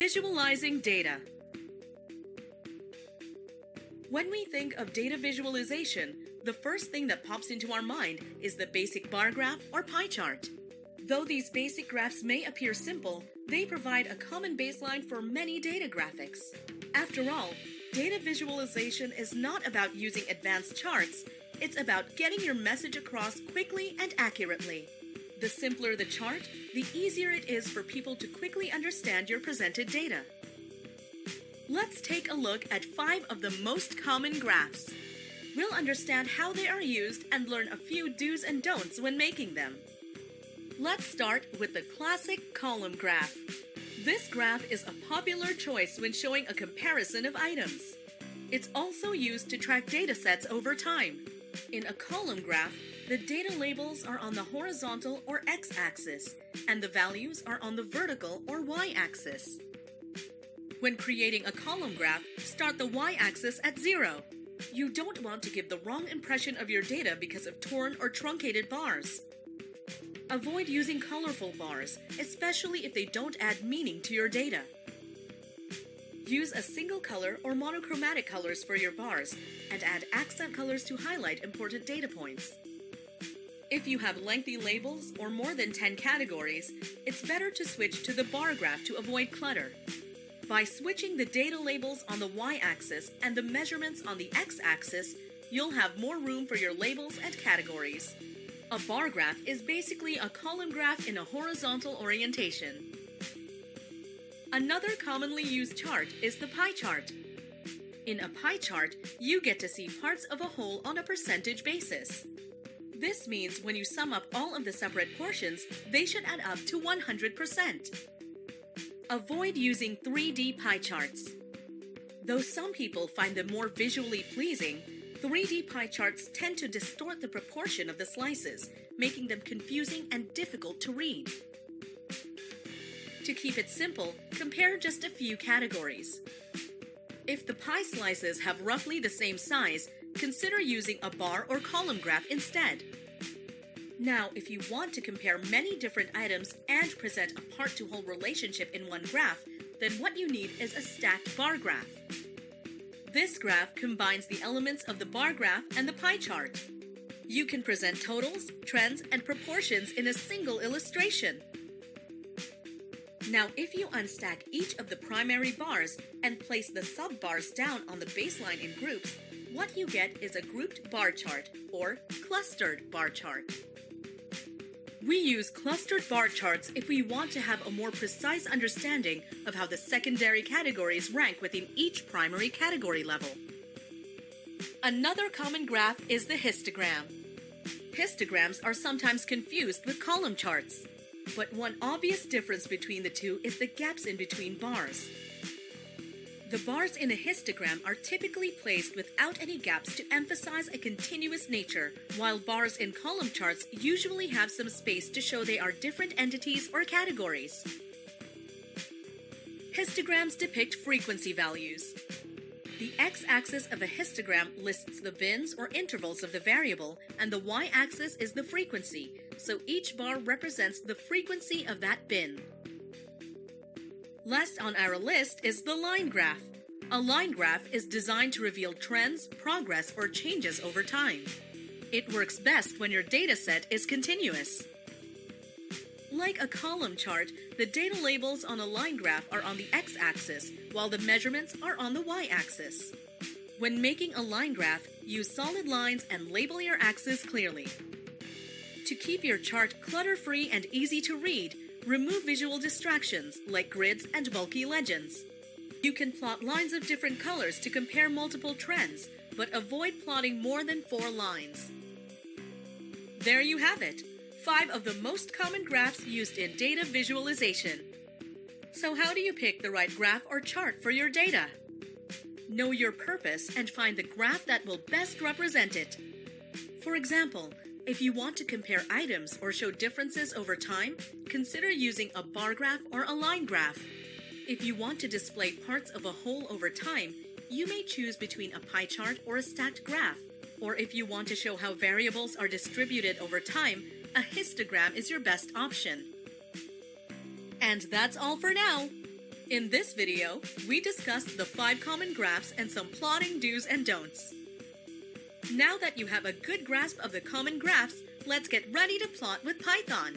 Visualizing data. When we think of data visualization, the first thing that pops into our mind is the basic bar graph or pie chart. Though these basic graphs may appear simple, they provide a common baseline for many data graphics. After all, data visualization is not about using advanced charts, it's about getting your message across quickly and accurately. The simpler the chart, the easier it is for people to quickly understand your presented data. Let's take a look at 5 of the most common graphs. We'll understand how they are used and learn a few do's and don'ts when making them. Let's start with the classic column graph. This graph is a popular choice when showing a comparison of items. It's also used to track data sets over time. In a column graph, the data labels are on the horizontal or x-axis, and the values are on the vertical or y-axis. When creating a column graph, start the y-axis at 0. You don't want to give the wrong impression of your data because of torn or truncated bars. Avoid using colorful bars, especially if they don't add meaning to your data. Use a single color or monochromatic colors for your bars, and add accent colors to highlight important data points. If you have lengthy labels or more than 10 categories, it's better to switch to the bar graph to avoid clutter. By switching the data labels on the y-axis and the measurements on the x-axis, you'll have more room for your labels and categories. A bar graph is basically a column graph in a horizontal orientation. Another commonly used chart is the pie chart. In a pie chart, you get to see parts of a whole on a percentage basis. This means when you sum up all of the separate portions, they should add up to 100%. Avoid using 3D pie charts. Though some people find them more visually pleasing, 3D pie charts tend to distort the proportion of the slices, making them confusing and difficult to read. To keep it simple, compare just a few categories. If the pie slices have roughly the same size, consider using a bar or column graph instead. Now, if you want to compare many different items and present a part-to-whole relationship in one graph, then what you need is a stacked bar graph. This graph combines the elements of the bar graph and the pie chart. You can present totals, trends, and proportions in a single illustration. Now, if you unstack each of the primary bars and place the sub-bars down on the baseline in groups, what you get is a grouped bar chart, or clustered bar chart. We use clustered bar charts if we want to have a more precise understanding of how the secondary categories rank within each primary category level. Another common graph is the histogram. Histograms are sometimes confused with column charts, but one obvious difference between the two is the gaps in between bars. The bars in a histogram are typically placed without any gaps to emphasize a continuous nature, while bars in column charts usually have some space to show they are different entities or categories. Histograms depict frequency values. The x-axis of a histogram lists the bins or intervals of the variable, and the y-axis is the frequency, so each bar represents the frequency of that bin. Last on our list is the line graph. A line graph is designed to reveal trends, progress, or changes over time. It works best when your data set is continuous. Like a column chart, the data labels on a line graph are on the x-axis, while the measurements are on the y-axis. When making a line graph, use solid lines and label your axis clearly. To keep your chart clutter-free and easy to read, remove visual distractions like grids and bulky legends. You can plot lines of different colors to compare multiple trends, but avoid plotting more than 4 lines. There you have it, 5 of the most common graphs used in data visualization. So how do you pick the right graph or chart for your data? Know your purpose and find the graph that will best represent it. For example, if you want to compare items or show differences over time, consider using a bar graph or a line graph. If you want to display parts of a whole over time, you may choose between a pie chart or a stacked graph. Or if you want to show how variables are distributed over time, a histogram is your best option. And that's all for now. In this video, we discussed the 5 common graphs and some plotting do's and don'ts. Now that you have a good grasp of the common graphs, let's get ready to plot with Python.